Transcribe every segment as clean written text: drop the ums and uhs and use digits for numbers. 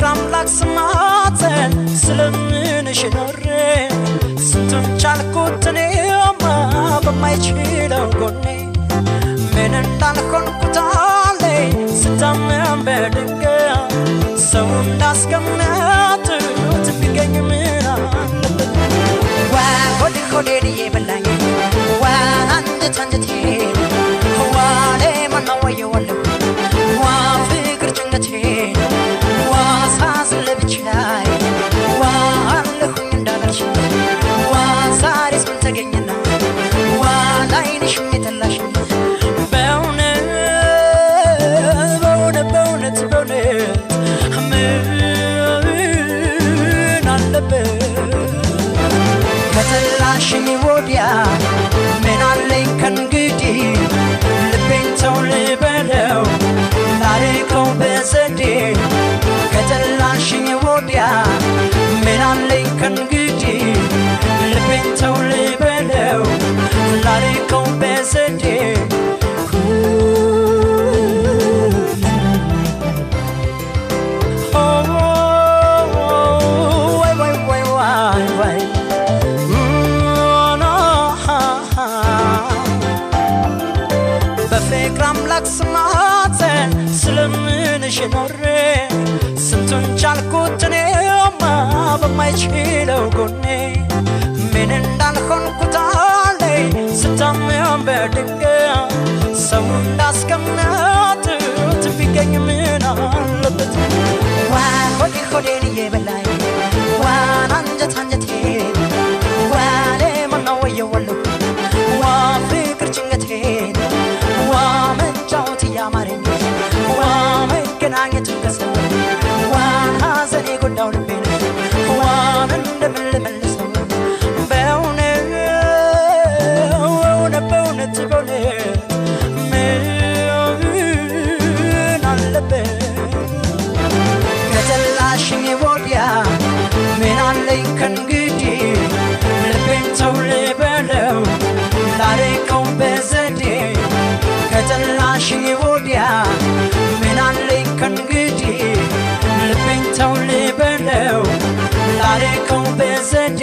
በፍቅር አምላክ ስማተን ስለምንሽ ኖሬ ስንቱን ቻልኩት እኔማ በማይችለው ጎኔ ምን እንዳልሆንኩት አለኝ ስታመም በድንገት ሰው እንዳስቀመጡት ቢገኝ ምን አለበት ሆዴ ሆዴን እየበላኝ አንጀቴ ማነው ወየዋለሁ ፍቅር ጭንቀቴ ሳዝን ለብቻዬ አለሁኝ እንዳላልሽ ዛሬስ ምን ተገኘና ላይንሽ የጠላሽ በእውነት ምን አለበት ከተላሽኝ ወዲያ ምን አለኝ ከእንግዲህ ልቤን ተው ልበለው ላርቀው በዘዴ ከተላሽኝ ወዲያ ምን አለኝ ከእንግዲህ ልቤን ተው ልበለው ላርቀው በዘዴ በፍቅር አምላክ ስማተን ስለምንሽ ኖሬ ስንቱን ቻልኩት እኔማ በማይችለው ጎኔ ምን እንዳልሆንኩት አለኝ ስታመም በድንገት ሰው እንዳስቀመጡት ቢገኝ ምን አለበት ሆዴ ሆዴን እየበላኝ አንጀቴ ማነው ወየዋለሁ ፍቅር ጭንቀቴ መጫወት እያማረኝ መገናኘቱን ከሰው ሐዘኔ ጎዳው ልቤን እንደምን ልመልሰው በእውነት ምን አለበት ከተላሽኝ ወዲያ ምን አለኝ ከእንግዲህ ልቤን ተው ልበለው ላርቀው በዘዴ ከተላሽኝ ወዲያ ምን አለኝ ከእንግዲህ ልቤን ተው ልበለው ላርቀው በዘዴ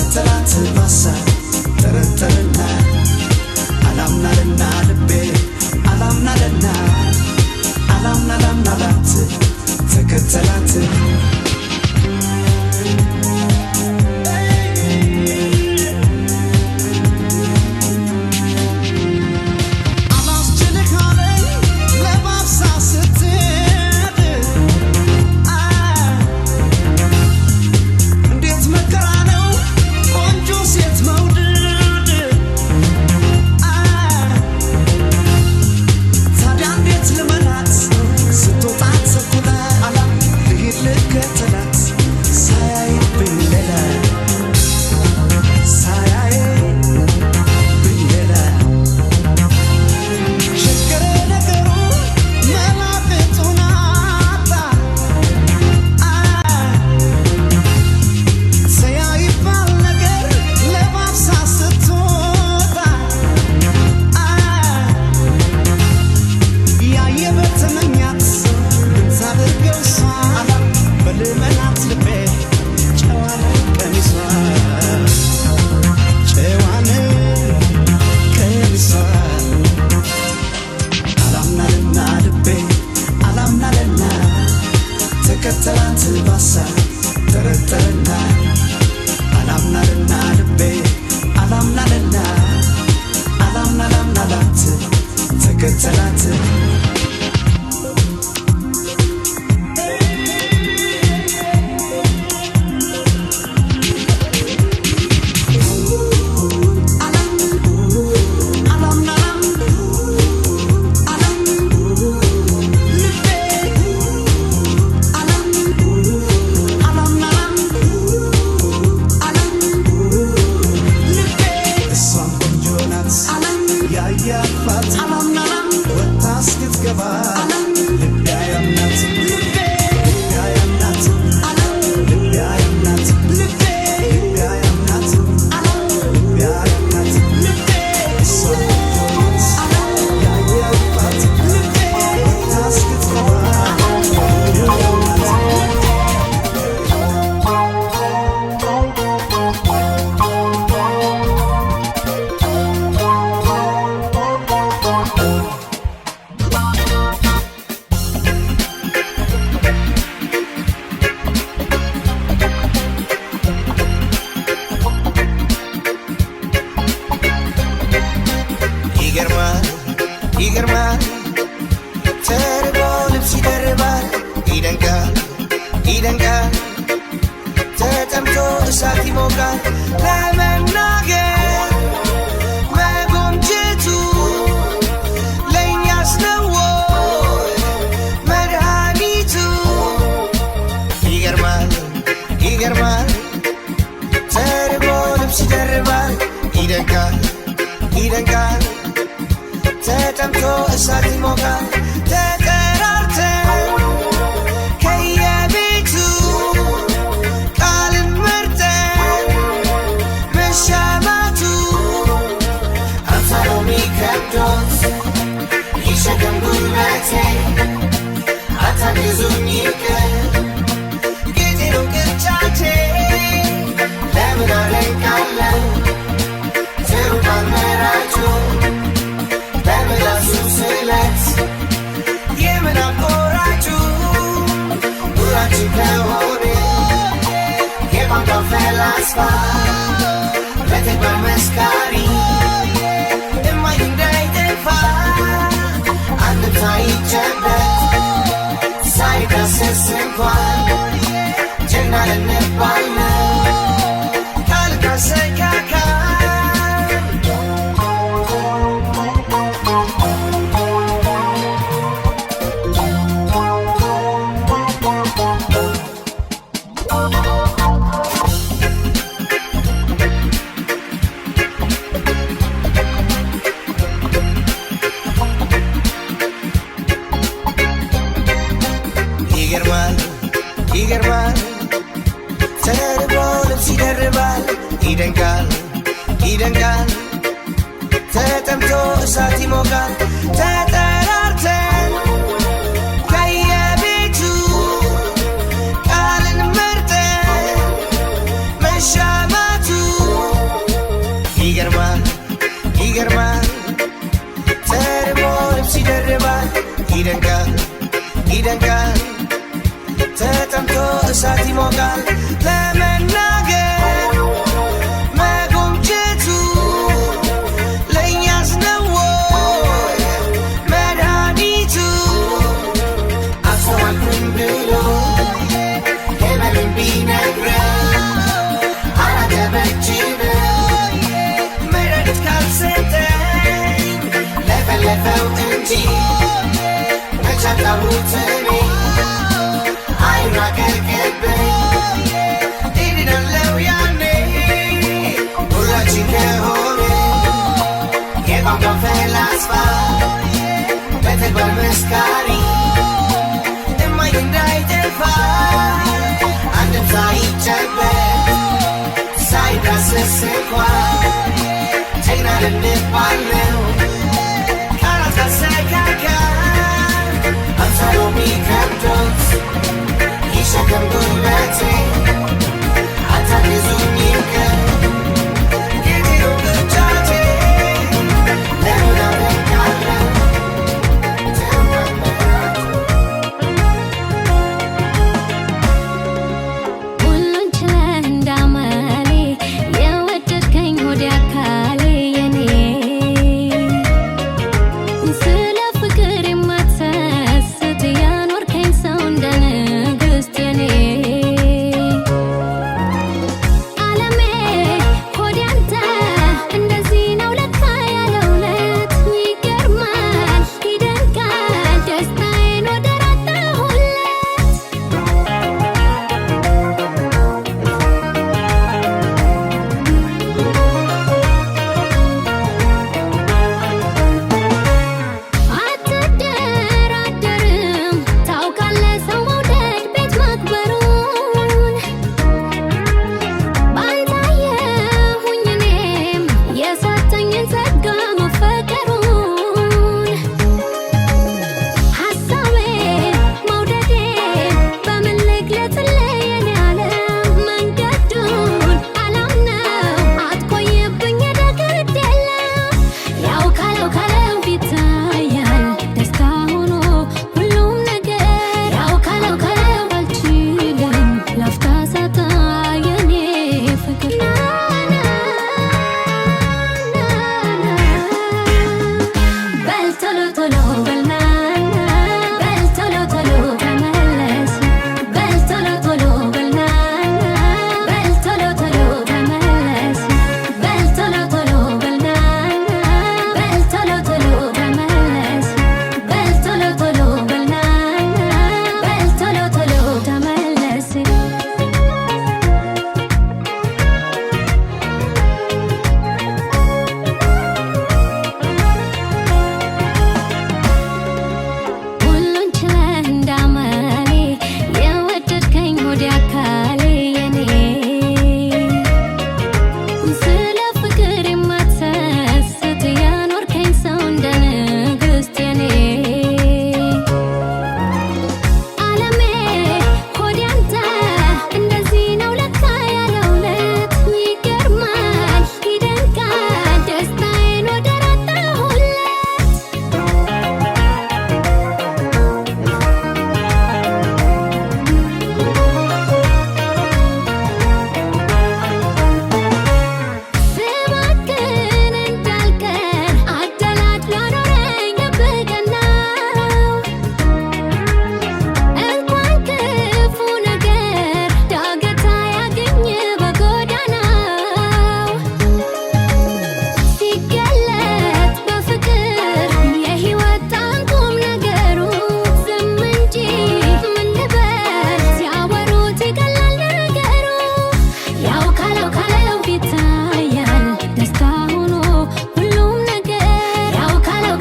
ተከተላት ባሳብ ተረተረና አላምናልና ልቤ አላምናልና አላምናላት ተከተላት ተከተላት ባሳብ ተረተረና አላምናልና ልቤ አላምናልና አላምናላት ተከተላት ይገርማል ተርቦ ልብስ ይደርባል ይደንቃል ተጠምቶ እሳት ይሞቃል ለመናገር መጎምጀቱ ለእኛስ ነው መድኃኒቱ ይገርማል ተርቦ ልብስ ይደርባል ይደንቃል ተጠምቶ እሳት ይሞቃል ተጠራርተን ከየቤቱ ቃልን መርጠን መሻማቱ አንተነው የሚከብዶት ይሸከም ጉልበቴ አታግዙኝ ይቅር ጌጤ ነው ቅርጫቴ ለምን አለቃለሁ ትሩፋን መራጩ የምን አቆራጩ ኑራችን ከሆነ የቋንቋው ፈላስፋ በተግባር መስካሪ እማኝ እንዳይጠፋ አንድም ሳይጨበት ሳይዳሰስ እንኳን ጀግና ልንባል ነው ካልታሰካካ ይገርማል ተርቦ ልብስ ይደርባል ይደንቃል ተጠምቶ እሳት ይሞቃል ተጠራርተን ከየቤቱ ቃልን መርጠን መሻማቱ እሳት ይሞቃል ለመናገር መጎምጀቱ ለእኛስ ነው ወይ መድኃኒቱ አስተዋልኩኝ ብሎ የበልን ቢነግረን አላገበችንም መድኃኒት ካልሰጠኝ ለፈለፈው እንጂ መቻታሁት እኔ አይራቀቅብኝ እድናለው ያኔ ሁላችን ከሆነ የቋንቋ ፈላስፋ በተግባር መስካሪ እማኝ እንዳይጠፋ አንድም ሳይጨበጥ ሳይዳሰስ እንኳን ጀግና ልንባል ነው ቃላት ካሰካካል አምሳሎ ሚከብዶት ይሸከም ጉልበቴ አታግዙኝ ይምከር ጌቴው ብቻቴ ለምን አደርጋለሁ ሁሉን ችለህ እንዳመሌ የወደድከኝ ሆዴ አካሌ የኔ ስለ ፍቅር የማትሰስት ያኖርከኝ ሰው እንደ ንግሥት የኔ ዓለሜ ሆዴ አንተ እንደዚህ ነው ለካ ያለው ለት ይገርማል ይደንቃል ደስታዬን ወደር አጣሁለት አትደራደርም ታውቃለህ ሰው መውደድ ቤት ማክበሩን ባንተ አየሁኝ እኔም የሰጠኝን ጸጋ መፈቀሩን ሀሳቤን መውደዴን በምን ልግለጽልህ የኔ ዓለም መንገዱን አላምነው አትቆይብኝ ግድ የለም ያው ካለው ይታያል ደስታ ሆኖ ሁሉም ነገር ያው ካለው አልችልም ላፍታ ሳጣ የኔ ፍቅር በል ቶሎ ቶሎ በል ናና በል ቶሎ ቶሎ ተመለስ በል ቶሎ ቶሎ በል ናና በል ቶሎ ቶሎ ተመለስ በል ቶሎ ቶሎ በል ናና በል ቶሎ ቶሎ ተመለስ በል ቶሎ ቶሎ በል ናና በል ቶሎ ቶሎ ተመለስ ሁሉን ችለህ እንዳመሌ የወደድከኝ ሆዴ አካሌ የኔ ስለ ፍቅር የማትሰስት ያኖርከኝ ሰው እንደ ንግሥት የኔ ዓለሜ ሆዴ አንተ እንደዚህ ነው ለካ ያለው ለት ይገርማል ይደንቃል ደስታዬን ወደር አጣሁለት ስባክን እንዳልቀር አደላድሎ አኖረኝ ልብህ እንኳን ክፉ ነገር ዳገት አያግኝ በጎዳናው ሲገለጥ በፍቅር የሕይወት ጣዕም ነገሩ ዝም እንጂ ምን ልበል ሲያወሩት ይቀላል ነገሩ ያው ካለው ይታያል ደስታ ሆኖ ሁሉም ነገር ያው ካለው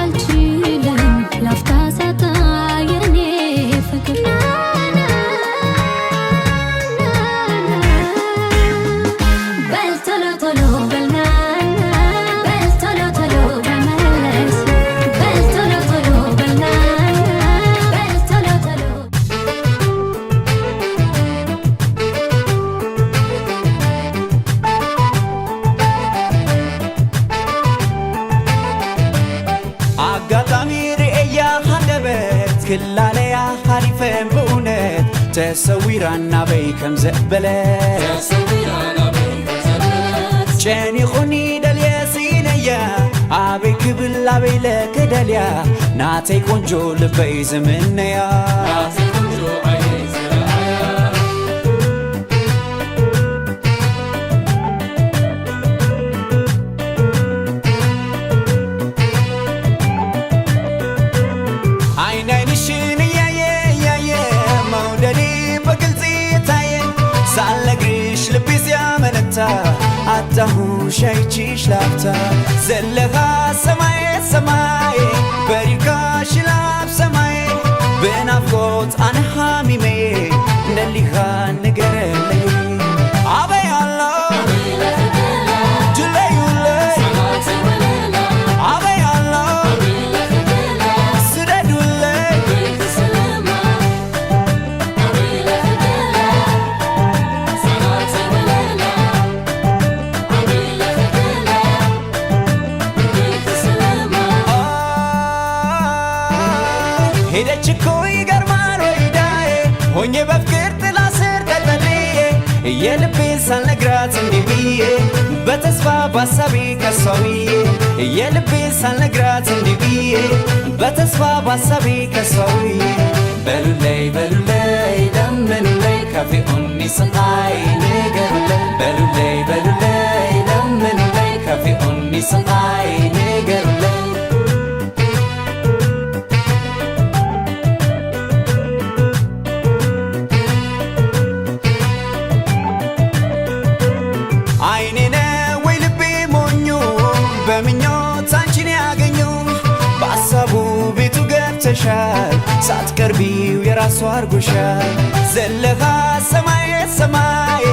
አልችልም ላፍታ ሳጣ የኔ ፍቅር በል ቶሎ ቶሎ በል ናና በል ቶሎ ቶሎ ተመለስ በል ቶሎ ቶሎ በል ናና በል ቶሎ ቶሎ አጋጣሚ ርኤያ ሃንደበት ክላለያ ሃሪፈን ብእውነት تسويرنا بيكم زقبلت جاني خوني دالياسينيا عبيك باللعبي لك داليا ناتي كونجو لبيز منيا አታሁ ሻይቺሽ ላፍታ ዘለኻ ሰማይ ሰማይ በሪካ ሽላብ ሰማይ በናፍቆት አንሃሚሜ እንደሊኻ ንገረለይ አበይ አላ ጅለዩለይ አበይ አላ ስደዱለይ ሄደችኮ ይገርማል ወይዳዬ ሆኜ በፍቅር ጥላ ስር ተጠልዬ የልቤን ሳልነግራት እንዲህ ብዬ በተስፋ ባሳቤ ከሷውዬ የልቤን ሳልነግራት እንዲህ ብዬ በተስፋ ባሳቤ ከሷውዬ በሉለይ በሉለይ ለምኑለይ ከፊኡኒ ስንታይ ንገሩለይ በሉለይ በሉለይ ለምኑለይ ከፊኡኒ ስንታይ ንገሩለይ ሳትቀርቢው የራሱ አርጎሻል ዘለኻ ሰማይ ሰማይ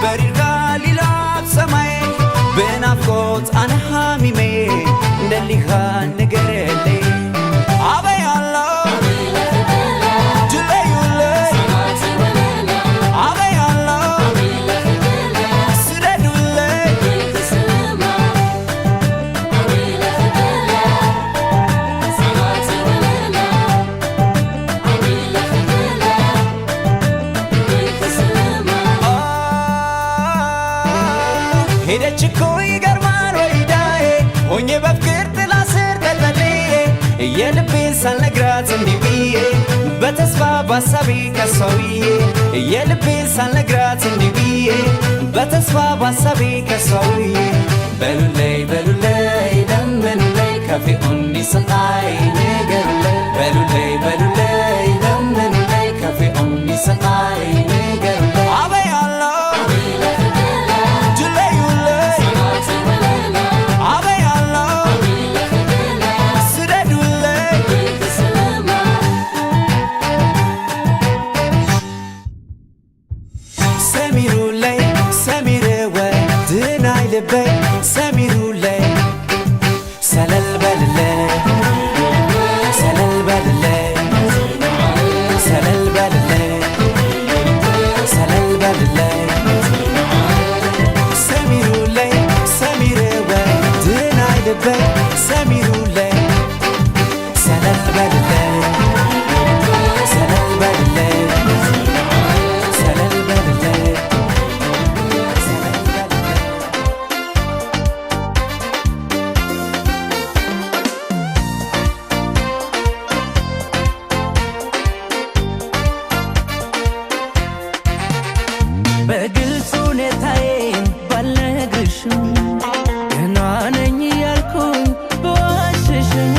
በሪኻ ሊላብ ሰማይ በናፍቆት አንሃሚሜ እንደሊኻ ንገረለይ አበይ አላ ጅለዩለይ አበይ አላ ስደዱለይ ሄደችኮ ይገርማል ወይዳዬ ሆኜ በፍቅር ጥላ ስር ተጠልዬ የልቤን ሳልነግራት እንዲህ ብዬ በተስፋ ባሳቤ ከሷውዬ የልቤን ሳልነግራት እንዲህ ብዬ በተስፋ ባሳቤ ከሷውዬ በሉለይ በሉለይ ለምኑለይ ከፊኡኒ ስንታይ ንገሩለይ በሉለይ በሉለይ ለምኑለይ ከፊኡኒ ስንታይ ንገሩለይ አበይ አላ ሰሚሩለይ ሰለል በልለይ ሰለል በልለይ ሰለል በልለይ ሰለል በልለይ ሰሚሩለይ ሰሚረወይ ድናይ ልበይ ሰሚሩለይ ሰለል በልለይ ሰለል በልለይ ሰለል በልለይ በግልጽ ሁኔታዬን ባልነግርሽም ገና ነኝ ያልኩኝ በዋሽሽም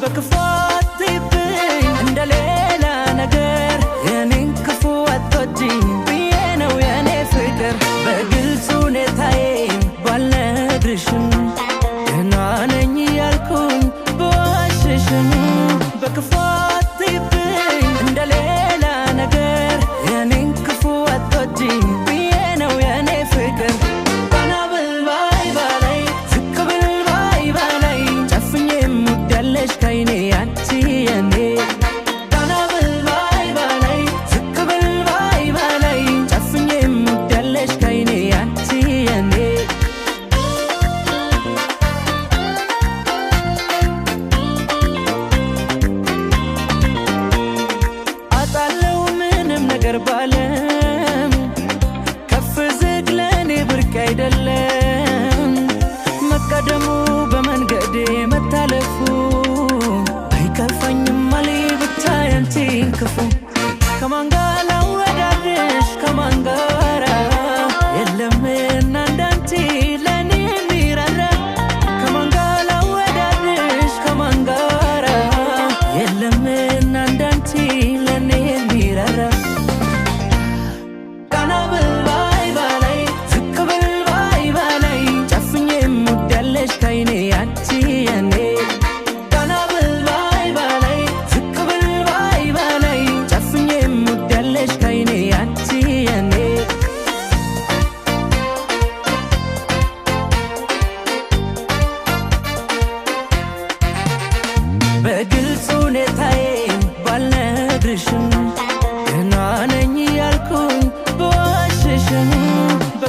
በክፉ አትይብኝ እንደሌላ ነገር የኔን ክፉ አትወጂኝ ብዬ ነው የኔ ፍቅር በግልጽ ሁኔታዬን ባልነግርሽም ገና ነኝ ያልኩኝ በዋሽሽም በክፉ አትይብኝ እንደሌላ ነገር የኔን ክፉ አትወጂኝ ብዬ ነው የኔ ፍቅር ባናብል ባይ ባይ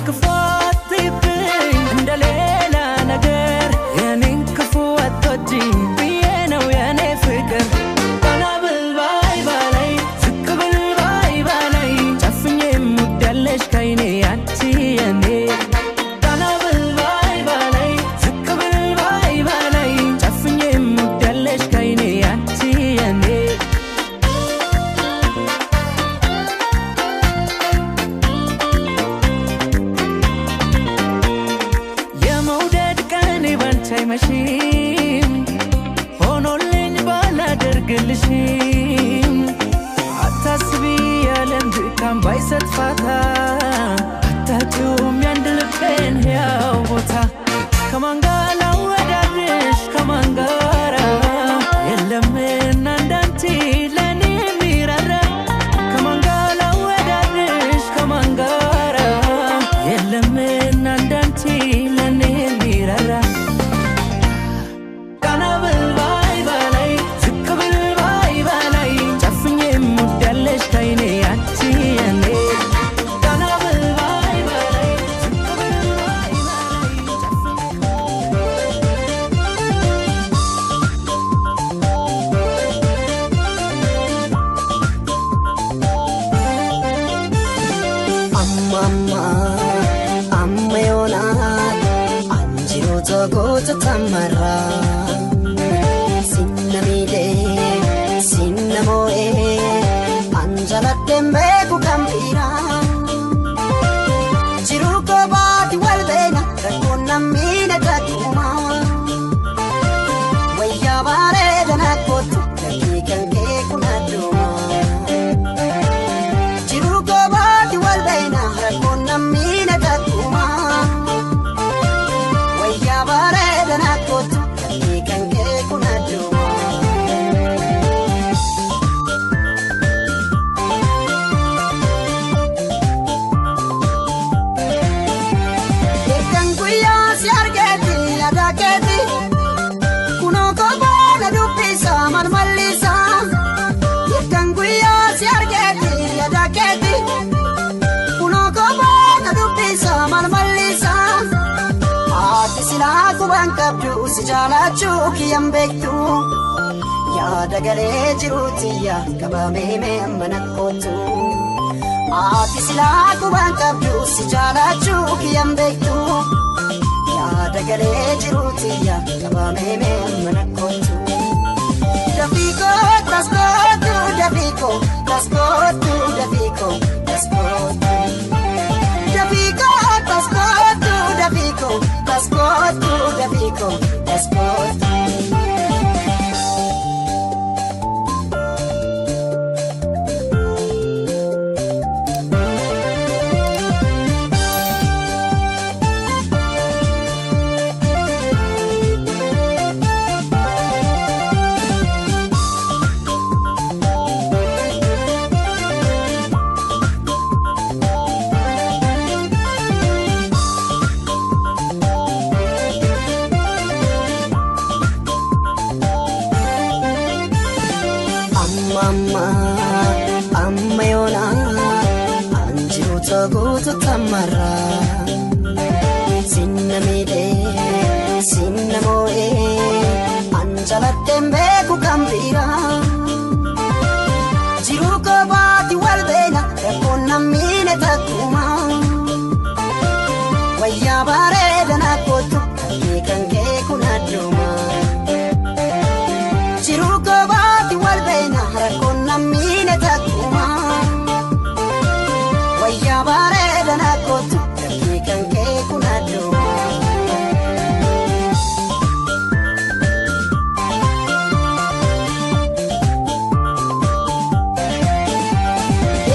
በክፋት ይብኝ እንደሌላ ነገር የኔን ክፉ አትወጂኝ ብዬ ነው የኔ ፍቅር ቀና ብል ባይ ባላይ ዝቅ ብል ባይ ባላይ ጨፍኜ ሙዳለሽ ከይኔ አንቺ የኔ ቀና ብል ባይ ባላይ ዝቅ ብል ባይ ባላይ ጨፍኜ ሙዳለሽ ከይኔ አንቺ የኔ የመውደድ ቀን ባንቺ አይመሽም ሆኖልኝ ባላደርግልሽም አታስቢ ያለም ድካም ባይሰጥ ፋታ አታጭውም ያንድ ልቤን ሕያው ቦታ ከማን ጋር ላወዳድርሽ ከማን ጋራ የለምና እንዳንቺ ለኔ የሚራራ ከማን ጋር ላወዳድርሽ ከማን ጋራ የለምና እንዳንቺ ለኔ የሚራራ ቀና ብል ባይ ባላይ ዝቅ ብል ባይ ባላይ ጨፍኜ ሙዳለሽ ከይኔ አንቺ የኔ ቀና ብል ባይ ባላይ ዝቅ ብል ባይ amma yoonaan anjiru tokkotu tamarra sinna miidhee sinna moo'ee anjalatteen beeku kan biraa jiru kophaati wal beena rakkoon nammiidha takkuma wayyaa bareedana kootu gatii kan kee kun adduma jiru kophaati wal beena rakkoon nammiidha takkuma wayyaa bareedana kootu gatii kan kee kun adduma eeggan guyyaa si argeeti yaada keeti kunoo kophaana dubbisa malmallisa eeggan guyyaa si argeeti yaada keeti kunoo kophaana dubbisa malmallisa ati silaa quban qabdu si jaalachuu kiyyan beektu yaada galee jiruutiyya qabamee mee amma nakkootu ati silaa quban qabdu si jaalachuu kiyyan beektu yaada galee jiruutiyya qabamee mee amma nakkootu Dafico, trasporto, Dafico, trasporto, Dafico, trasporto. Dafico, trasporto, Dafico, trasporto, Dafico, trasporto. amma yoonaan anjiru tokkotu tamarra sinna miidhee sinna moo'ee anjalatteen beeku kan biraa jiru kophaati wal beena rakkoon nammiidha takkuma wayyaa bareedana kootu gatii kan kee kun adduma jiru kophaati wal beena rakkoon nammiidha takkuma wayyaa bareedana kootu gatii kan kee kun adduma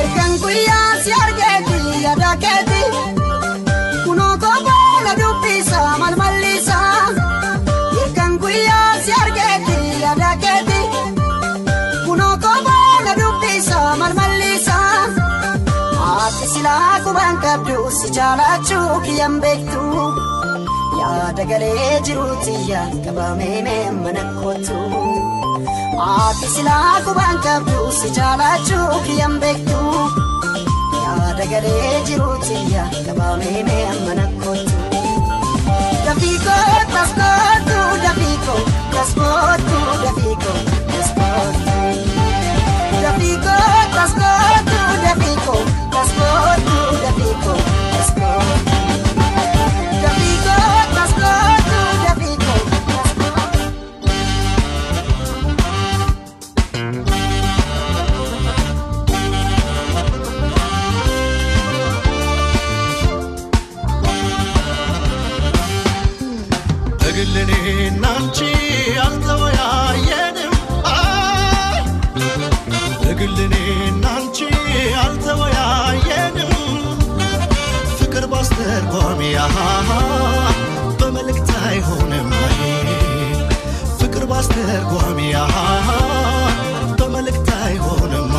ergan guyyaa si argeeti yaada keeti kunoo kophaana dubbisa malmallisa ergan guyyaa si argeeti yaada keeti kunoo kophaana dubbisa malmallisa ati silaa quban qabdu si jaalachuu kiyyan beektu yaada galee jiruutiyya qabamee mee amma nakkootu ati silaa quban qabdu si jaalachuu kiyyan beektu yaada galee jiruutiya gabaabee amma nakkootu. Dafiiko taskootu dafiiko taskootu dafiiko taskootu. Dafiiko taskootu dafiiko taskootu dafiiko taskootu. Dafiiko taskootu dafiiko taskootu. እግልኔ ናንቺ አልተወያየንም እግልኔ ናንቺ አልተወያየንም ፍቅር ባስተርጓሚ በመልእክት አይሆንም ፍቅር ባስተርጓሚ በመልእክት አይሆንም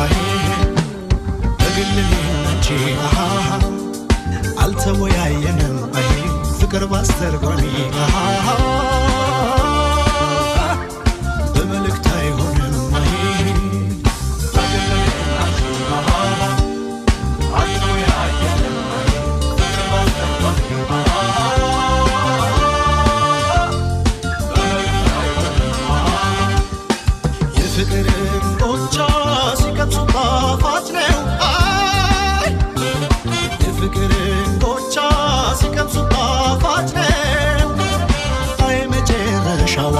እግልኔ ናንቺ አልተወያየንም ፍቅር ባስተርጓሚ በመልእክት አይሆንም የፍቅርን ጎቻ ሲቀምሱ ጣፋጭ ነው የፍቅርን ጎቻ ሲቀምሱ ጣፋጭ ነው አይ መጨረሻዋ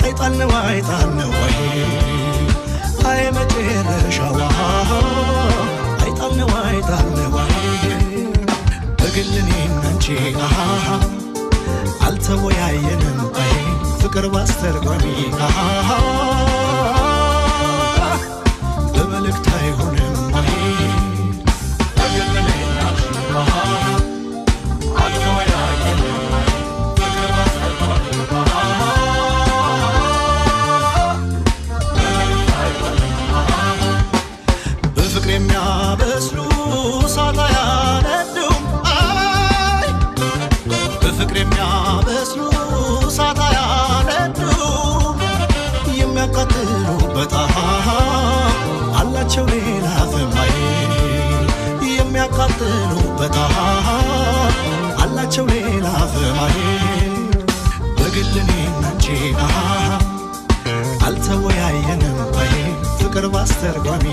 አይጣል ነው አይ መጨረሻዋ አይጣል ነው በግል እኔና አንቺ አልተወያየንም ፍቅር ባስተርጓሚ በመልእክት አይሆንም በግል እኔና አንቺ በፍቅር የሚያበስሉ እሳት አያነዱም በፍቅር የሚያበስሉ እሳት አያነዱም የሚያቃጥሉበት አላቸው ሌላ ፍማይ የሚያቃጥሉበት አላቸው ሌላ ፍማይ በግል እኔና አንቺ አልተወያየንም ፍቅር ባስተርጓሚ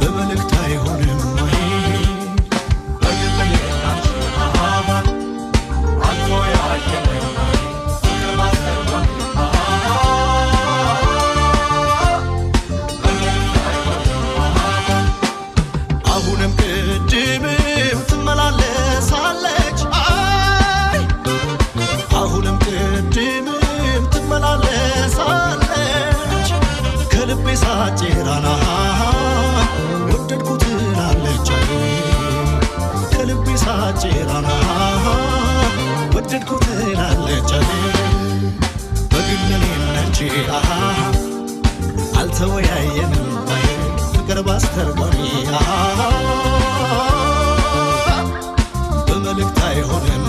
በመልእክት አይሆንም በግል እኔና አንቺ አልተወያየንም ፍቅር ባስተርጓሚ በመልእክት አይሆንም አሁንም ቅድምም ትመላለሳለች አሁንም ቅድምም ትመላለሳለች ከልቤ ሳጭራና ወደድኩት ትላለች ከልቤ ሳጭራና ወደድኩት ትላለች በግል እኔና አንቺ አልተወያየንም ፍቅር ባስተርጓሚ በመልእክት አይሆንም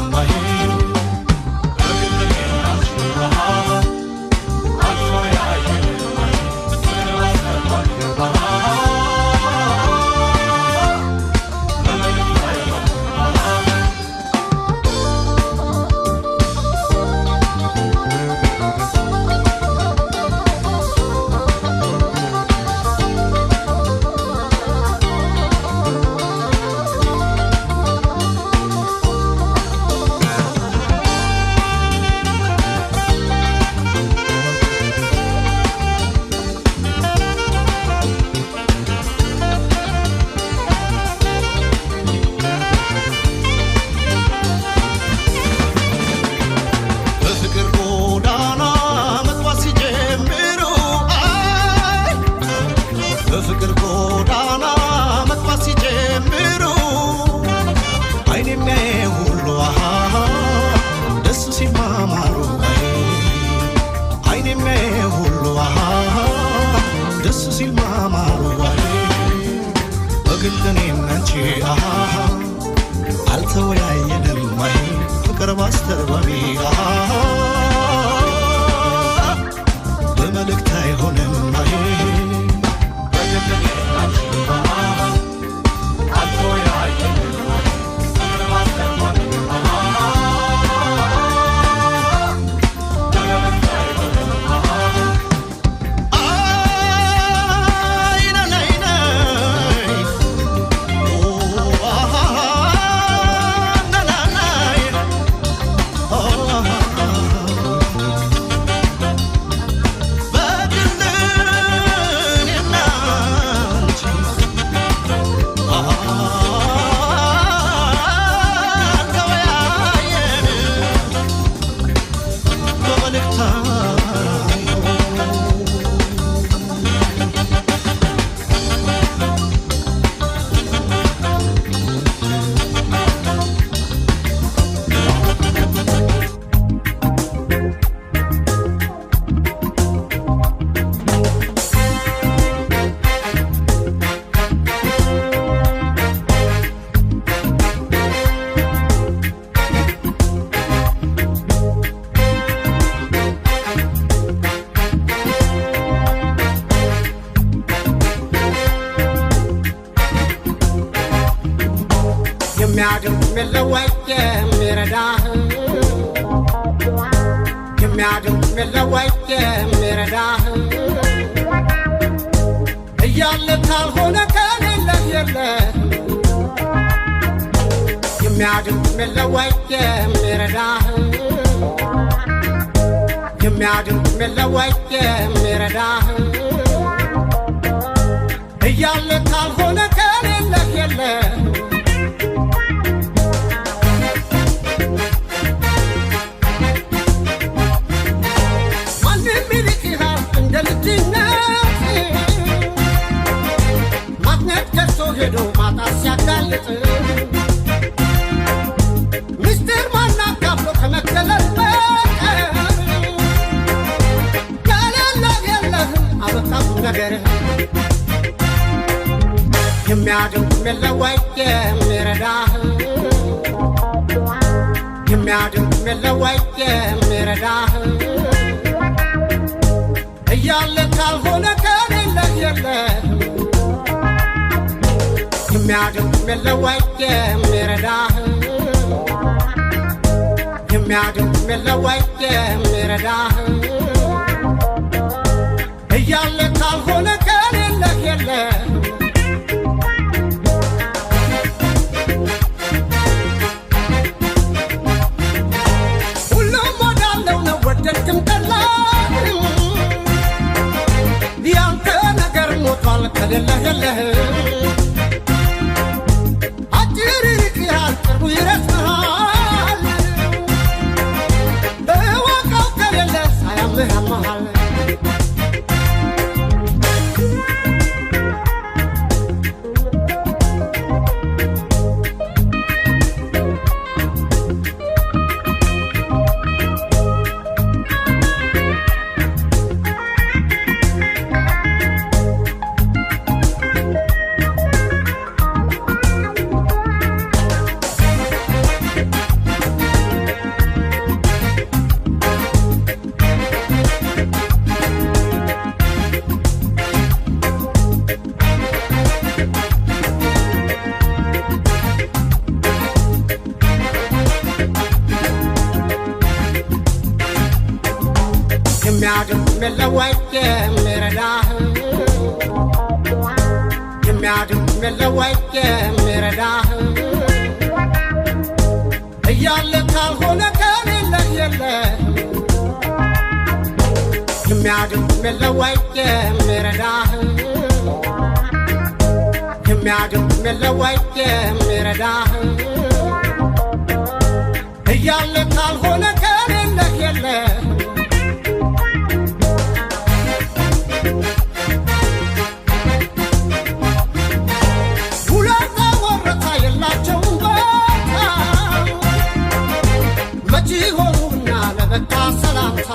በፍቅር ጎዳና መግባት ሲጀምሩ አይን የሚያየው ሁሉ ደስ ሲማማሩ አይን የሚያየው ሁሉ ደስ ሲማማሩ በግል እኔና አንቺ አልተወያየንም ፍቅር ባስተርጓሚ በመልእክት አይሆንም የሚያድን የሚለወጥ የሚረዳህ የሚያድን የሚለወጥ የሚረዳህ እያለ ካልሆነ ከሌለህ የለህ የሚያድን የሚለወጥ የሚረዳህ የሚያድን የሚለወጥ የሚረዳህ እያለ ካልሆነ ከሌለህ የለህ ማንም ይልቅሃል እንደ ልጅነት ማግኘት ከቶ ሄዶ ማጣት ሲያጋልጥ ምስጢር ማናካፍሎ ከመገለል በቀር ከሌለህ የለህም አበቃም ነገርህ የሚያድን የሚለወጥ የሚረዳህ የሚያድን የሚለወጥ የሚረዳህ እያለ ካልሆነ ከሌለህ የለህ የሚያድን የሚለወጥ የሚረዳህ የሚያድን የሚለወጥ የሚረዳህ እያለ ካልሆነ ከሌለህ የለህ ወደድክም ጠላህ ያንተ ነገር ሞቷል ከሌለህ የለህ አጭር ይርቅሃል ቅርቡ ይረስሃል እወቀው ከሌለህ ሳያምህ ያመሃል የሚያድን የሚለወጥ የሚረዳህ የሚያድን የሚለወጥ የሚረዳህ እያለ ካልሆነ ከሌለህ የለህ የሚያድን የሚለወጥ የሚረዳህ የሚያድን የሚለወጥ የሚረዳህ እያለ ካልሆነ ከሌለህ የለህ ለበቃ ሰላምታ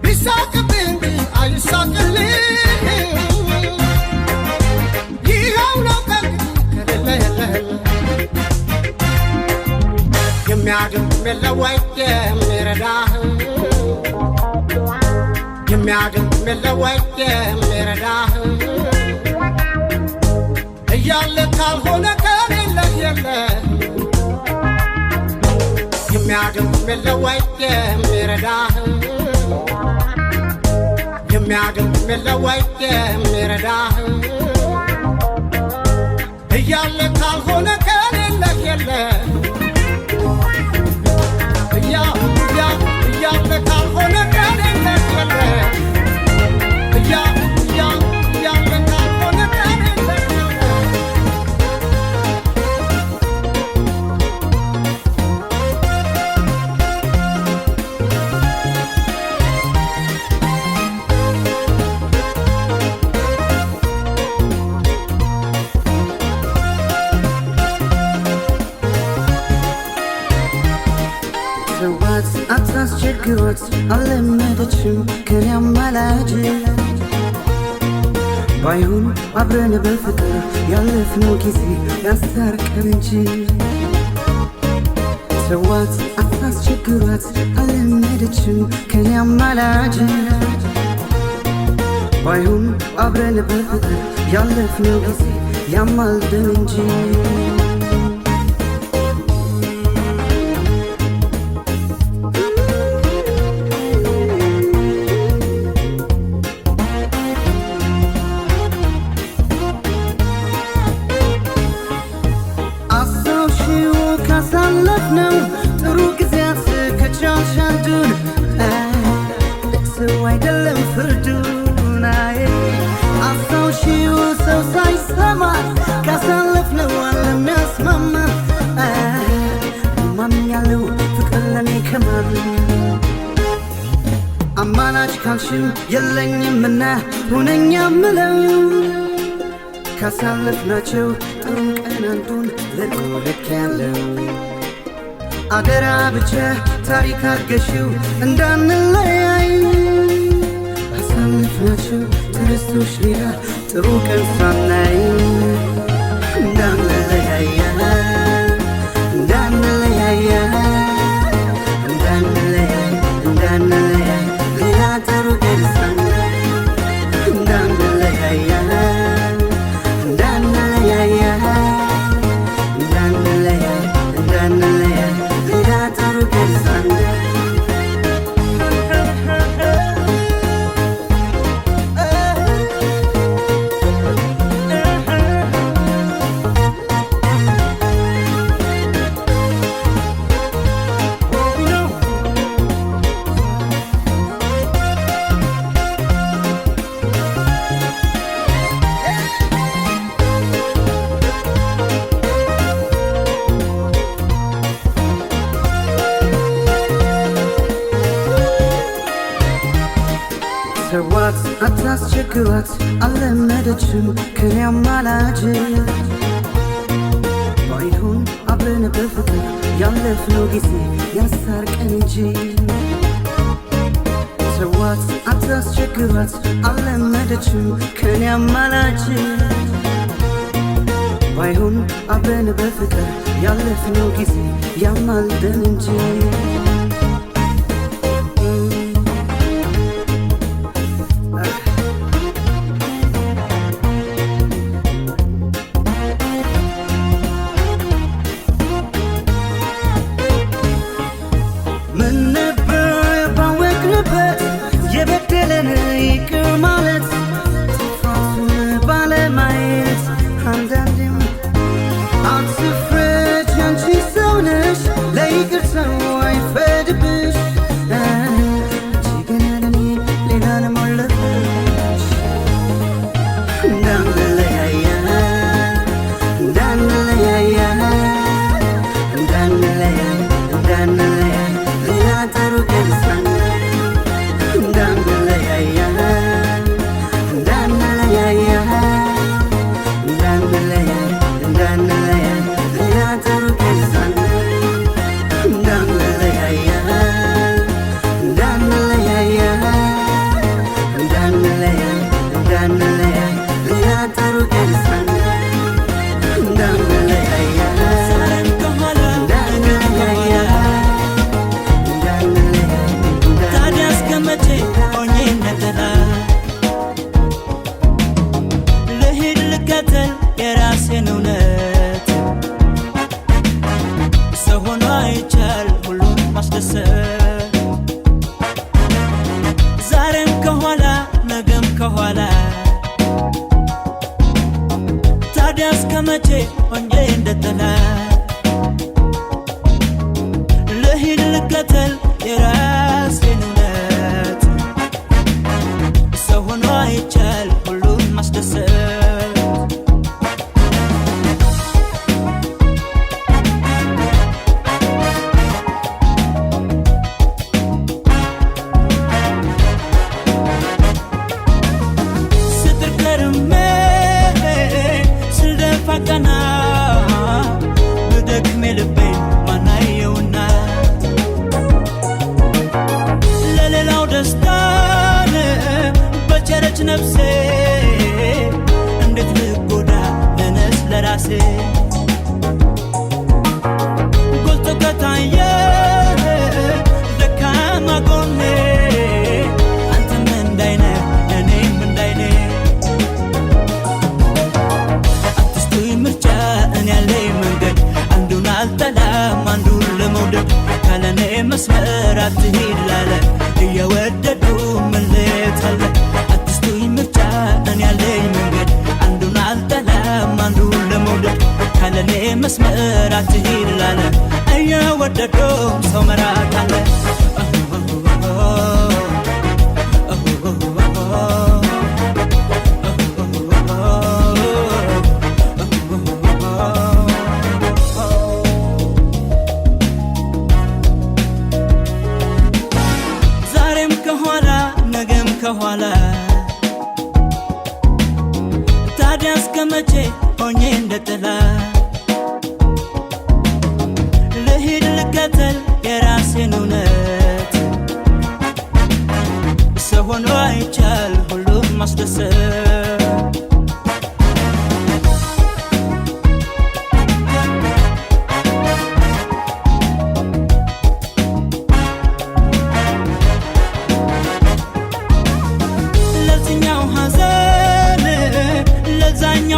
ቢሳቅብህ እንጂ አይሳቅልህ ይኸው ነው ከእንግዲህ ከሌለህ የለህም የሚያድን የሚለወጥ የሚረዳህ የሚያድን የሚለወጥ የሚረዳህ እያለ ካልሆነ ከሌለህ የለህ የሚያድን የሚለወጥ የሚረዳህ የሚያድን የሚለወጥ የሚረዳህ እያለ ካልሆነ ከሌለህ የለህ እያለ ካልሆነ ከሌለህ የለህ እያለ ካልሆነ ከሌለህ ሰዋት አታስቸግሯት አልለመደችም ከኔ አማላጅ ባይሆን አብረን በፍቅር ያለፍነው ጊዜ ያስታርቀን እንጂ ሰዋት አታስቸግሯት አልለመደችም ከኔ አማላጅ ባይሆን አብረን በፍቅር ያለፍነው ጊዜ ያማልደን እንጂ አሳውሺው ካሳለፍነው ጥሩ ጊዜያት ከቻልሽ አንዱን ሰው አይደለም ፍርዱን አስታውሺው ሰው ሳይሰማ ካሳለፍነው አለሚያስማማ ማምኛለው ፍቅር ለኔ ከማን አማላች ካልሽም የለኝምና ሁነኛ ምለው ካሳለፍናቸው ጥሩ ቀን አንዱን ልቆ ልክ ያለው አደራ ብቻ ታሪክ አርገሽው እንዳንለያይ አሳልፍናቸው ትርስቶሽ ሌላ ጥሩ ቀን ሳናይ እንዳንለያያ እንዳንለያያ እንዳንለያይ እንዳንለያይ ሌላ ጥሩ ቀን ሳናይ እንዳንለያያ እንዳንለያያ እንዳንለያይ እንዳንለያይ ሌላ ጥሩ ቀን ሳናይ ተዋት አታስቸግሯት አልለመደችም ከኔ አማላጅ ባይሆን አብረን በፍቅር ያለፍነው ጊዜ ያሳርቀን እንጂ ተዋት አታስቸግሯት አልለመደችም ከኔ አማላጅ ባይሆን አብረን በፍቅር ያለፍነው ጊዜ ያማልደን እንጂ ይቅር ማለት ጥፋቱን ባለማየት አንዳንዴም አትፍረጅ አንቺ ሰው ነሽ ለይቅርታው አይፈድብሽ አንቺ ገና ለኔ ሌላ ለሞለሽ እንዳንለያያ እንዳንለያያ እንዳንለያይ እንዳንለያይ ሌላ ጥሩ ቀን ሳናይ እንዳንለያያ እንዳንለያያ እንዳንለያይ እንዳንለያይ ሌላ ጥሩ ቀን ሳናይ እንዳንለያያ እንዳንለያያ እንዳንለያይ እንዳንለያይ ሌላ ጥሩ ቀን ሳናይ እንዳንለያያ የራሴን እውነት ሰው ሆኖ አይቻል ሁሉም ማስደሰት ዛሬም ከኋላ ነገም ከኋላ ታዲያ እስከ መቼ ሆኜ እንደጠላት ልሂድ ልከተል የራሴን እውነት ሰው ሆኖ አይቻል ሁሉም ማስደሰት ቀና በደክሜ ልቤን ማናየውና ለሌላው ደስታን በቸረች ነፍሴ እንዴት ልጎዳ ለነስ ለራሴ ጎልቶ ከታየ ደካማ ጎኔ አንተም እንዳይነ እኔም እንዳይነ መስመር አትሂድ ላለ እየወደዱ መለየት አለ አትስጡኝ ምርጫ እኔ ያለኝ መንገድ አንዱን አልጠላም አንዱን ለመውደድ ካለኔ መስመር አትሂድ ላለ እየወደዱ ሰው መራቅ አለ ከኋላ ታዲያ እስከመቼ ሆኜ እንደጥላ ልሂድ ልከተል የራሴን እውነት ሰው ሆኖ አይቻል ሁሉም ማስደሰት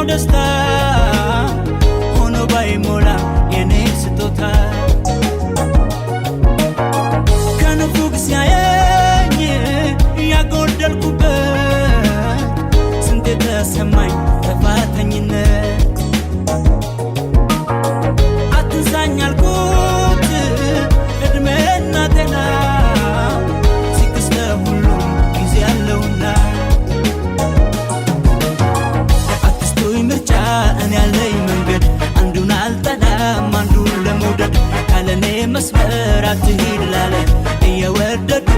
ደስታ ሆኖ ባይሞላ የኔ ስጦታ ከንፉግ ሲያየኝ ያጎደልኩበት ስንት የተሰማኝ ተፋተኝነት አትንሳኝ አልኩት ዕድሜና ጤና ሲክስ ለሁሉም ጊዜ ያለውና እኔ ያለኝ መንገድ አንዱን አልጠላም አንዱን ለመውደድ ካለኔ መስመር አትሂድ ላለ እየወደዱ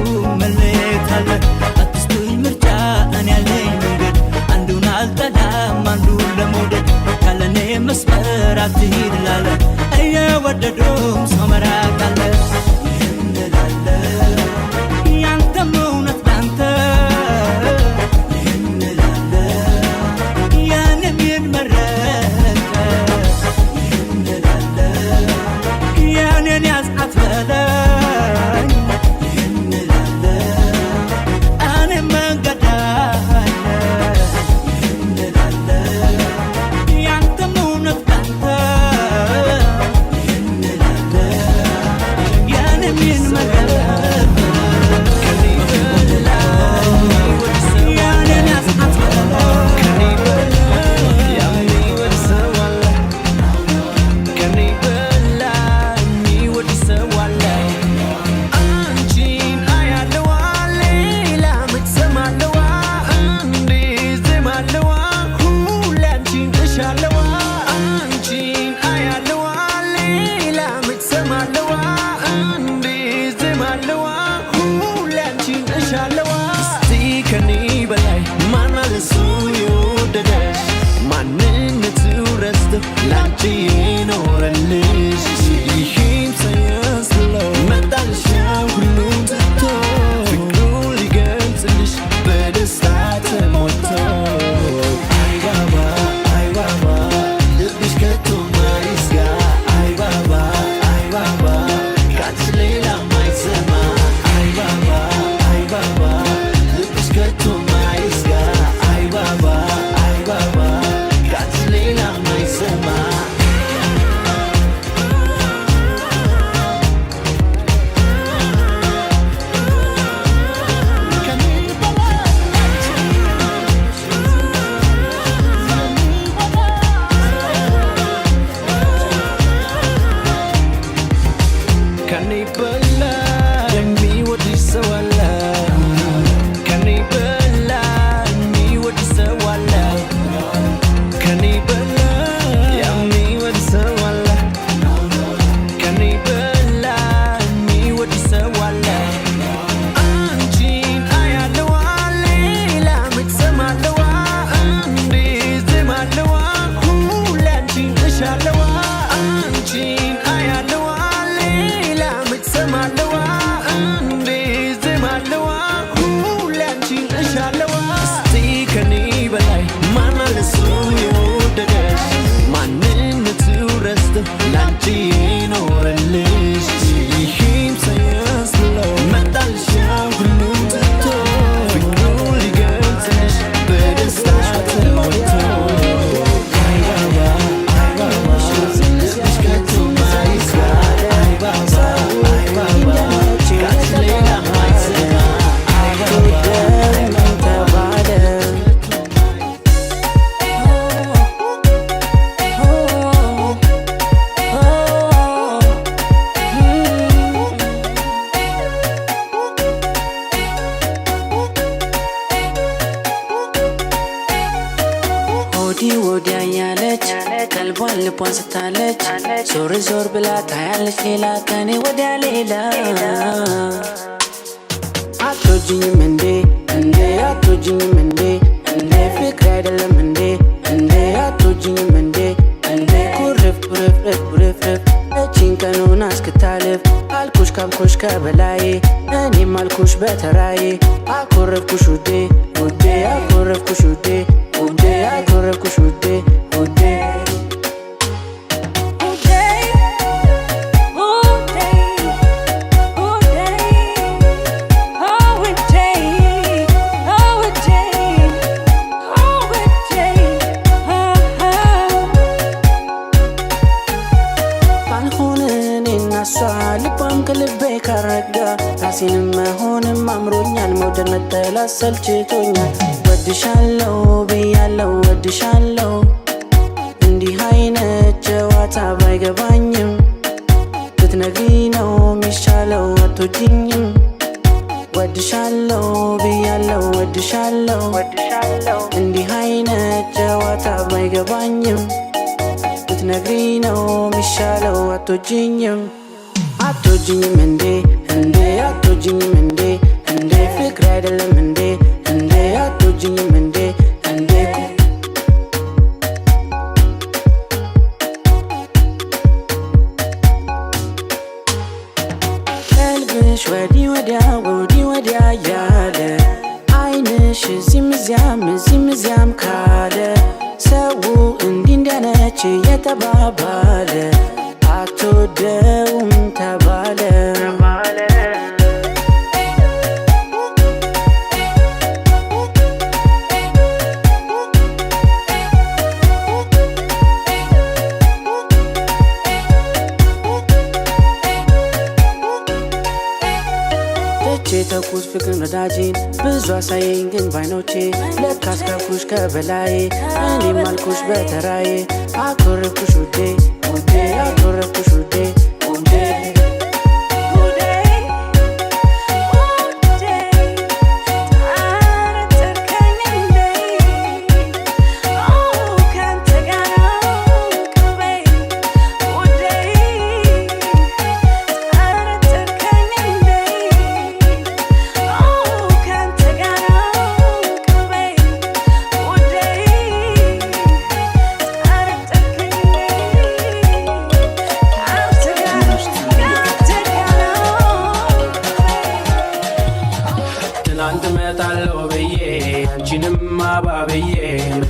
መለየት አለ አትስጡኝ ምርጫ እኔ ያለኝ መንገድ አንዱን አልጠላም አንዱን ለመውደድ ካለኔ መስመር አትሂድ ላለ እየወደዱም ሰው መራቅ አለ ይህን እላለ ያንተም እውነት ላንተ ያለች ቀልቧን ልቧን ስታለች ዞር ዞር ብላ ታያለች ሌላ ከኔ ወዲያ ሌላ አትወጂኝም እንዴ እንዴ አትወጂኝም እንዴ እንዴ ፍቅር አይደለም እንዴ እንዴ አትወጂኝም እንዴ እንዴ ኩርፍ ኩርፍ ኩርፍ እቺን ቀኑን አስክታልፍ አልኩሽ ካብኩሽ ከበላይ እኔም አልኩሽ በተራዬ አኮረፍኩሽ ውዴ ውዴ አኮረፍኩሽ ውዴ ውዴ አኮረፍኩሽ ውዴ ውዴ ራሴንም መሆንም አምሮኛል መውደድ መጠላት ሰልችቶኛል ወድሻለው ብያለው ወድሻለው እንዲህ አይነት ጨዋታ ባይገባኝም ብትነግሪ ነው ሚሻለው አትወጂኝም ወድሻለው ብያለው ወድሻለው እንዲህ አይነት ጨዋታ ባይገባኝም ብትነግሪ ነው ሚሻለው አትወጂኝም አትወጂኝም እንዴ እንዴ አትወጂኝም እንዴ እንዴ ፍቅር አይደለም እንዴ እንዴ አትወጂኝም እንዴ እንዴ ቀልብሽ ወዲህ ወዲያ ያለ አይንሽ እዚህም እዚያም ካለ ሰው እንዲህ እንዲያነች የተባባለ አትወደውም ተባለ ተኩስ ፍቅር ነዳጄን ብዙ አሳየኝ ግን ባይኖቼ ለካስ ካብኩሽ ከበላይ እኔም አልኩሽ በተራዬ አኮረፍኩሽ ውዴ ውዴ አኮረፍኩሽ ውዴ ውዴ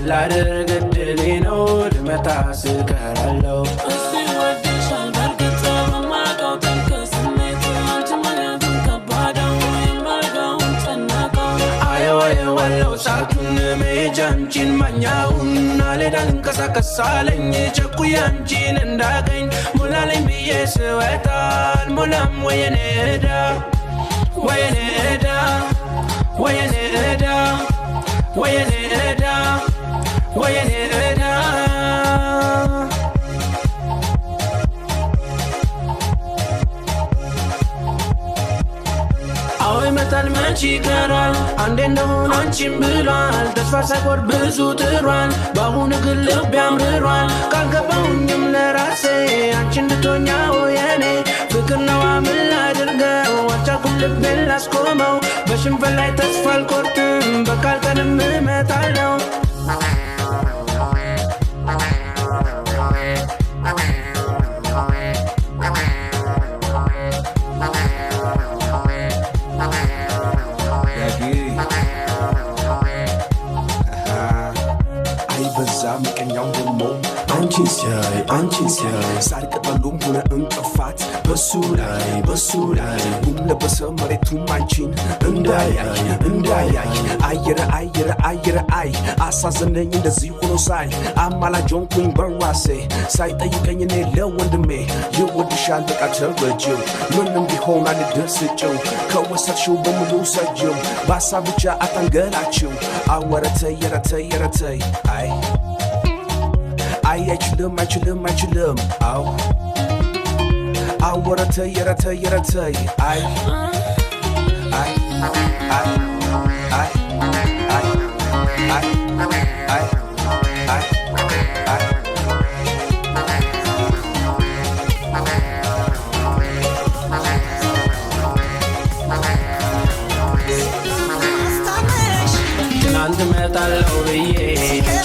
ላደርግ እድሌ ነው ልመታ ስቀራለው እስወድሻል በርግጥ በማውቀው ጥልቅ ስሜት አንቺ ማለቱን ከባዳው የማርጋውን ጨነቀው አየዋለው ሳቱን መሄጃ አንቺን ማኛውን አልሄድ አልንቀሳቀስ አለኝ ቸኩዬ አንቺን እንዳገኝ ሞላለኝ ብዬ ስወጣ አልሞላም ወየኔ ዕዳ ወየኔ ዕዳ ወየኔ ዕዳ ወየኔ ዕዳ ወየኔ ዕዳ አዎ ይመጣል መች ይቀራል አንዴ እንደሆነ አንቺን ብሏል ተስፋ ሳይቆርጥ ብዙ ጥሯል በአሁኑ ግን ልብ ያምርሯል ካልገባሁኝም ለራሴ አንቺ እንድትሆኛ ወየኔ ፍቅር ነዋ ምን ላድርገው አልቻልኩም ልቤን ላስቆመው በሽንፈት ላይ ተስፋ አልቆርጥም በቃል ቀንም እመጣለሁ ምቀኛው ደሞ አንቺን ሲያይ ሳር ቅጠሉም ሆነ እንቅፋት በሱ ላይ ጉም ለበሰ መሬቱም አንቺን እንዳያይ አየረ አሳዘነኝ እንደዚህ ሆኖ ሳይ አማላጅ ሆንኩኝ በራሴ ሳይጠይቀኝ እኔ ለወንድሜ ይወድሻል በቃ ተረጅው ምንም ቢሆን አልደስጭው ከወሰድሽው በሙሉ ሰጅው በሀሳብ ብቻ አታንገላችው አወረተይ የረተይ አይ አይችልም አው አወረተይ የረተይ አይ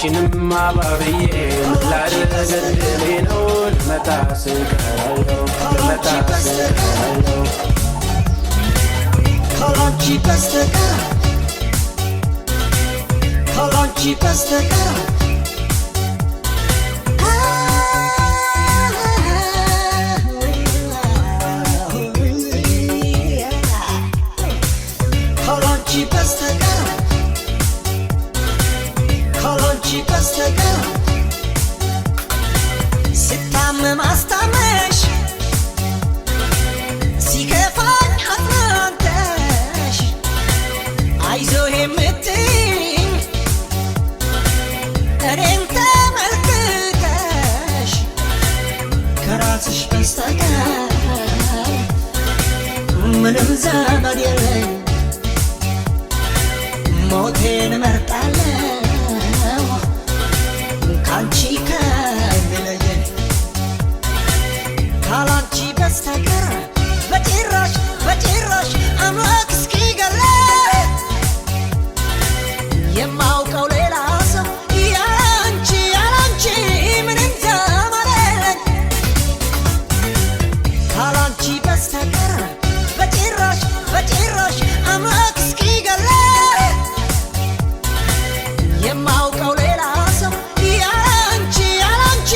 አንቺንም አባብዬ ላደረገልኔ ነው ልመጣ ስቀራለሁ ልመጣ ስቀራለሁ ካላንቺ በስተቀር ካላንቺ በስተቀር ካላንቺ በስተቀር ካላንቺ በስተቀር ስታመም አስታመሽ ሲከፋኝ አጽናንተሽ አይዞህ የምትይኝ እኔን ተመልክተሽ ከራስሽ በስተቀር ምንም ዘመድ የለኝ ሞቴን እመርጣለሁ ካንቺ ከሚለየኝ ካላንቺ በስተቀር በጭራሽ በጭራሽ አምላክ እስኪገለኝ የማውቀው ሌላ ሰው ያንቺ ያላንቺ ምንም ተማረኝ ካላንቺ በስተቀር በጭራሽ በጭራሽ አምላክ እስኪገለኝ የማውቀው ሌላ ሰው ያንቺ ያላንቺ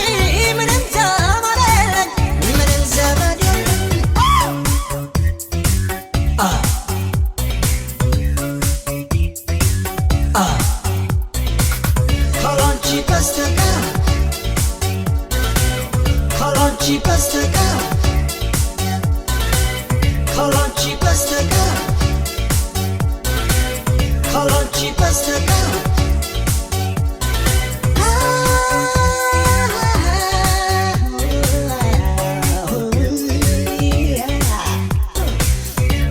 ምንም ተማረኝ ምንም ዘመድ የለኝ ካላንቺ በስተቀር ካላንቺ በስተቀር ካላንቺ በስተቀር ካላንቺ በስተቀር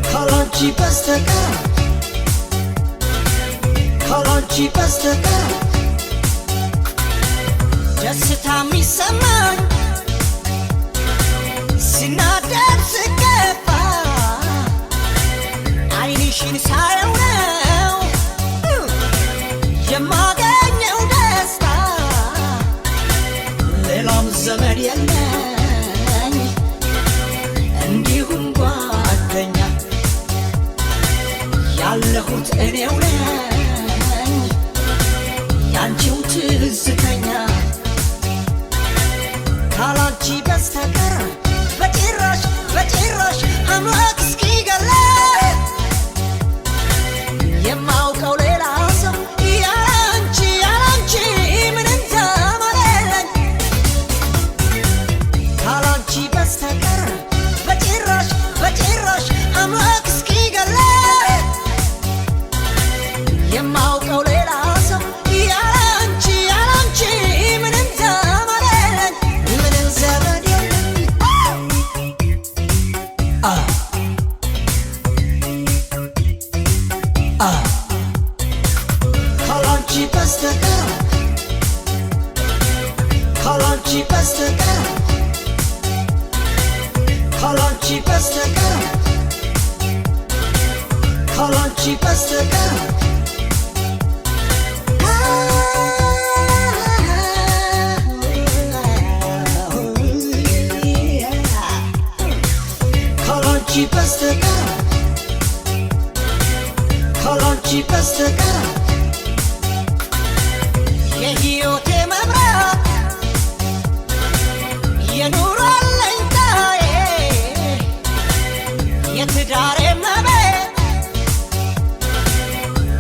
ካላንቺ በስተቀር ካላንቺ በስተቀር ደስታ የሚሰማኝ ስናደድ ስከፋ ዓይንሽን ሳየው ነው የማገኘው ደስታ ሌላም ዘመድ የለኝ እንዲሁም ጓደኛ ያለሁት እኔው ነኝ ያንቺው ትዝተኛ ካላንቺ በስተቀር በጭራሽ በጭራሽ አምላክ እስኪገለኝ የማውቀው ሌላ ሰው ያላንቺ ያላንቺ ምንም ተማረኝ ካላንቺ በስተቀር በጭራሽ በጭራሽ አምላክ እስኪገለኝ የማውቀው ሌላ ሰው ያላንቺ ያላንቺ ምንም ተማረኝ ምንም ዘመድ የለኝ ካላንቺ በስተቀር ካላንቺ በስተቀር ካላንቺ በስተቀር ካላንቺ በስተቀር ካላንቺ በስተቀር ካላንቺ በስተቀር የሕይወቴ መብራት የኑሮ አለኝታዬ የትዳሬ መቤት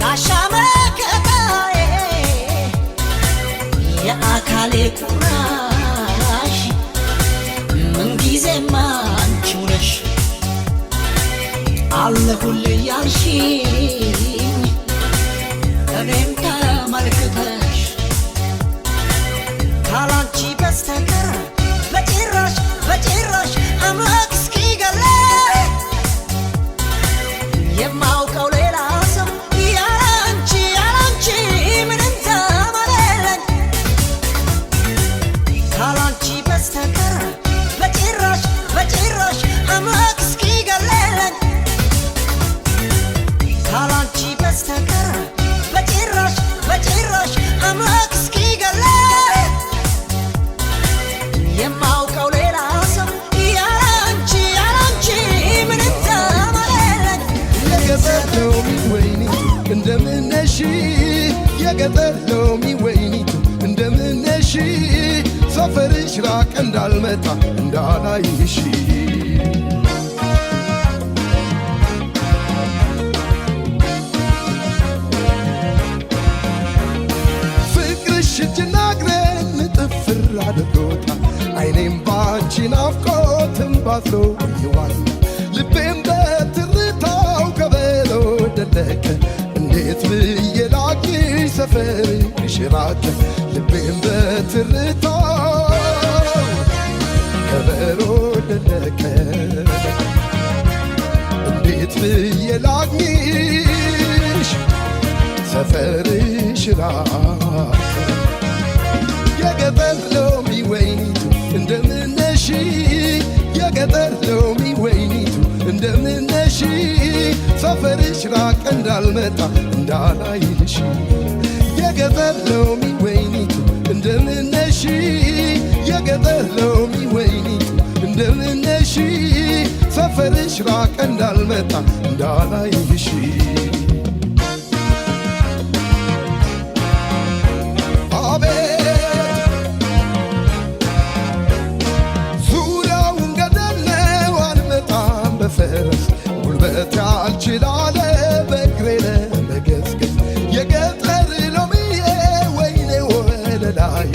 ጋሻ መከታዬ የአካሌ ቁራሽ ምንጊዜም አንቺው ነሽ አለሁልሽ ያልሽኝ እኔም ተመልክተሽ ካላንቺ በስተቀር በጭራሽ በጭራሽ አምላክ እስኪገለኝ የማውቀው ሌላ ሰው ያላንቺ ያላንቺ ምንም ተማረኝ ካላንቺ በስተቀር በጭራሽ በጭራሽ አምላክ እስኪገለኝ ካላንቺ በስተቀር በጭራሽ በጭራሽ አምላክ እስኪ የገጠር ሎሚ ወይኒቱ እንደምነሽ ሰፈርሽ ራቅ እንዳልመጣ እንዳላይሽ ፍቅርሽ እጅና እግሬን ጥፍር አድርጎታል አይኔም ባንቺ ናፍቆትን ባዝሎ ይዋል ልቤም በትርታው ከበሎ ደለቀ እንዴት ብዬ ላግኝሽ ሰፈርሽ ራቀ ልቤም በትርታው ከበሎ ደለቀ እንዴት ብዬ ላግኝሽ ሰፈርሽ ራቀ የገጠር ሎሚ ወይኒቱ እንደምነሽ የገጠር ሎሚ ወይኒቱ እንደምነሽ ሰፈርሽ ራቅ እንዳልመጣ እንዳላይሽ የገጠር ሎሚ ወይኒቱ እንደምነሽ የገጠር ሎሚ ወይኒቱ እንደምነሽ ሰፈርሽ ራቅ እንዳልመጣ እንዳላይሽ ፈረስ ጉልበት ያልችላለ በእግሬ ለመገስገስ የገጠር ሎሚዬ ወይኔ ወለላይ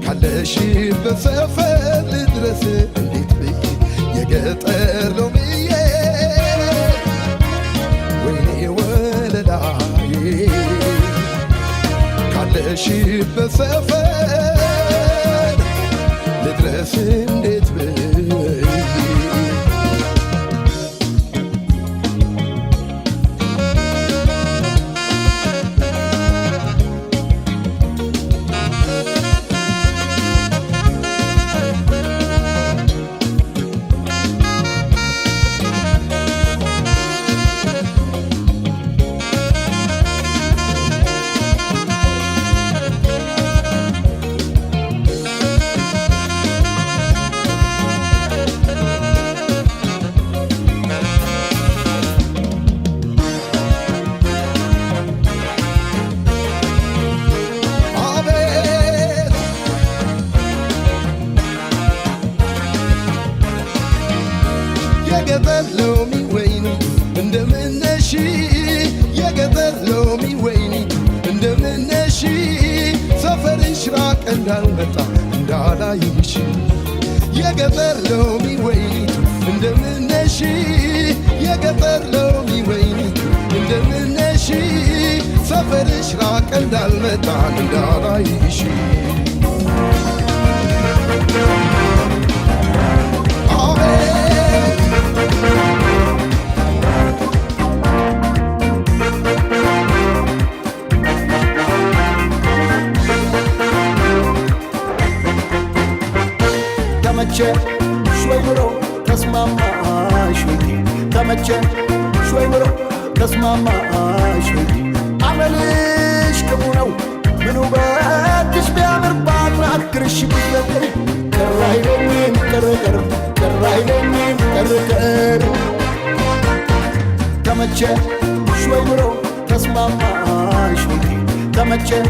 ካለሽበት ሰፈር ልድረስ እንዴት ብዬ የገጠር ሎሚዬ ወይኔ ወለላይ ካለሽበት ሰፈር ልድረስ እንዴት ብዬ የገጠር ሎሚ ወይኒቱ እንደምነሽ የገጠር ሎሚ ወይኒቱ እንደምነሽ ሰፈርሽ ራቅ እንዳልመጣ እንዳላይሽ የገጠር ሎሚ ወይኒቱ እንደምነሽ የገጠር ሎሚ ወይኒቱ እንደምነሽ ሰፈርሽ ራቅ እንዳልመጣ እንዳላይሽ ተመቸሽ ወይ ኑሮ ተስማማሽ ወይ ተመቸሽ ወይ ኑሮ ተስማማሽ ወይ አመልሽ ክፉ ነው ምኑ በእጅሽ ቢያምር ባናግርሽ ብየቅር ቅር አይለኝም ቅርቅር ቅር አይለኝም ቅርቅር ተመቸሽ ወይ ኑሮ ተስማማሽ ወይ ተመቸሽ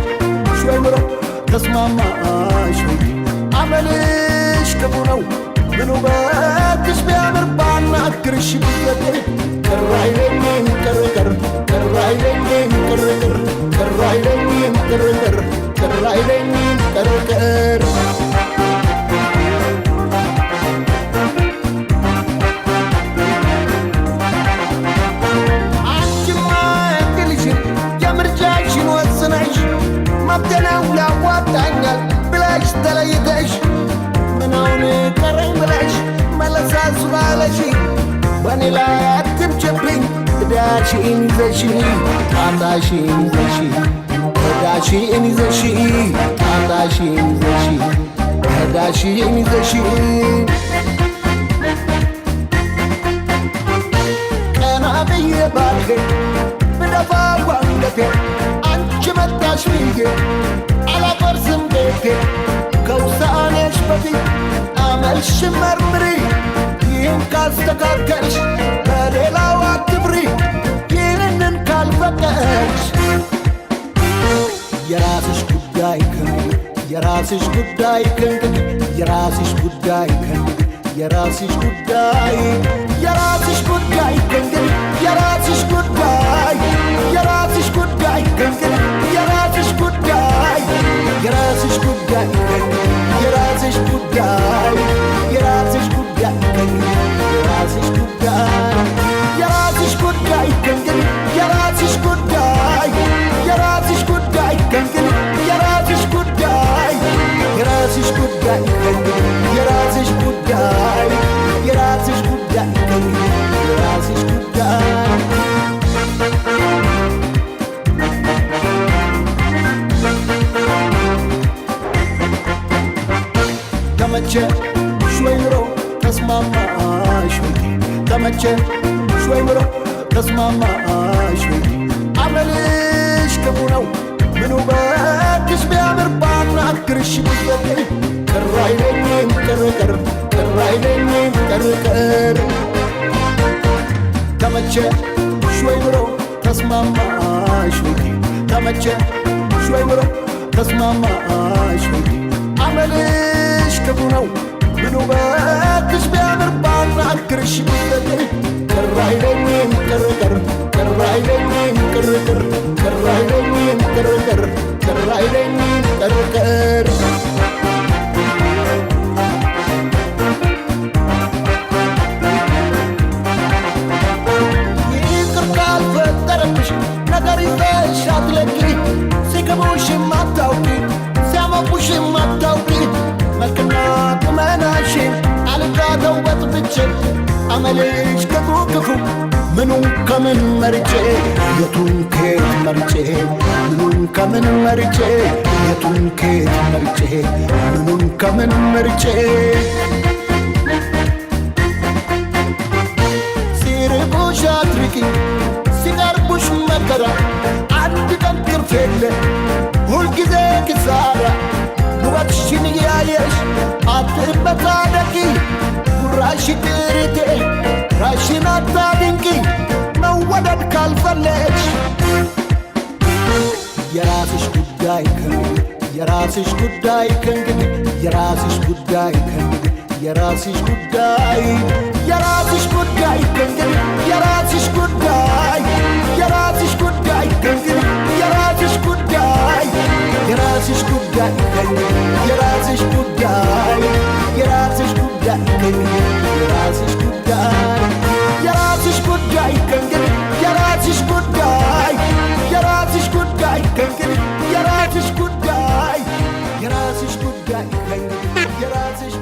ወይ ኑሮ ተስማማሽ ወይ አመልሽ ክፉ ነው ምኑ በእጅሽ ቢያምር ባናግርሽ ብየቅር ቅር አይለኝም ቅርቅር ቅር አይለኝም ቅርቅር ቅር አይለኝም ቅርቅር ቅር አይለኝም ቅርቅር አንቺማ እንግልሽን የምርጫሽን ወስነሽ መብቴ ነው ያዋጣኛል ብለሽ ተለይተሽ ምናውን ቀረኝ ብለሽ መለሳሱ ባለሽ በኔ ላይ አትምጭብኝ ዕዳሽን ይዘሽ ጣጣሽን ይዘሽ ዕዳሽን ይዘሽ ጣጣሽን ይዘሽ ዕዳሽን ይዘሽ ቀና ብዬ ባልሄድ ብደፋ ጓንገቴ አንቺ መጣሽ ብዬ አላፈርስም ቤቴ ከውሳኔሽ በፊት አመልሽን መርምሪ ይህን ካስተካከልሽ በሌላው አትብሪ ይህንን ካልፈቀድሽ የራስሽ ጉዳይ ከእንግዲህ የራስሽ ጉዳይ ከእንግዲህ የራስሽ ጉዳይ ከእንግዲህ የራስሽ ጉዳይ የራስሽ ጉዳይ ከእንግዲህ የራስሽ ጉዳይ የራስሽ ጉዳይ ከእንግዲህ የራስሽ ጉዳይ የራስሽ ጉዳይ ከእንግዲህ የራስሽ ጉዳይ የራስሽ ጉዳይ ከእንግዲህ የራስሽ ጉዳይ የራስሽ ጉዳይ ከእንግዲህ የራስሽ ጉዳይ የራስሽ ጉዳይ ከእንግዲህ የራስሽ ጉዳይ የራስሽ ጉዳይ ከእንግዲህ የራስሽ ጉዳይ የራስሽ ጉዳይ ከእንግዲህ የራስሽ ጉዳይ ተመቸሽ ወይ ኑሮ ተስማማሽ ወይ ተመቸሽ ወይ ኑሮ ተስማማሽ ወይ አመልሽ ክፉ ነው ምኑ በትሽ ቢያምር ባናግርሽ ብትዘገይ ቅር አይለኝም ቅርቅር ቅር አይለኝም ቅርቅር ተመቸሽ ወይ ኑሮ ተስማማሽ ወይ ተመቸሽ ወይ ኑሮ ተስማማሽ ወይ አመልሽ ክፉ ነው ምኑ በትሽ ቢያምር ባናግርሽ ብትዘገይ ቅር አይለኝም ቅርቅር ቅር አይለኝም ቅርቅር ቅር አይለኝም ቅርቅር ቅር አይለኝም ቅርቅር ይቅር ካልፈጠረብሽ ነገር ይዘሽ አትለቂ ሲገቡሽ ማታውቂ ሲያመቁሽ ማታውቂ መልክና ቁመናሽን አልጋተው በጥብጬ አመልሽ ክፉ ክፉ ምኑን ከምን መርጬ የቱን ከየት መርጬ ምኑን ከምን መርጬ የቱን ከየት መርጬ ምኑን ከምን መርጬ ሲርቁሽ አትርቂ ሲቀርቡሽ መከራ አንድ ቀን ትርፍ የለ ሁልጊዜ ኪሳራ ውበትሽን እያየሽ አትበታደቂ ጉራሽ ቅርቴ ራሽን አታድንቂ መወደድ ካልፈለግሽ የራስሽ ጉዳይ ከእንግዲህ የራስሽ ጉዳይ ከእንግዲህ የራስሽ ጉዳይ ከእንግዲህ የራስሽ ጉዳይ የራስሽ ጉዳይ ከእንግዲህ የራስሽ ጉዳይ የራስሽ ጉዳይ ከእንግዲህ የራስሽ ጉዳይ የራስሽ ጉዳይ ከእንግዲህ የራስሽ ጉዳይ የራስሽ ጉዳይ ከእንግዲህ የራስሽ ጉዳይ የራስሽ ጉዳይ ከእንግዲህ የራስሽ ጉዳይ የራስሽ ጉዳይ ከእንግዲህ የራስሽ ጉዳይ የራስሽ ጉዳይ ከእንግዲህ የራስሽ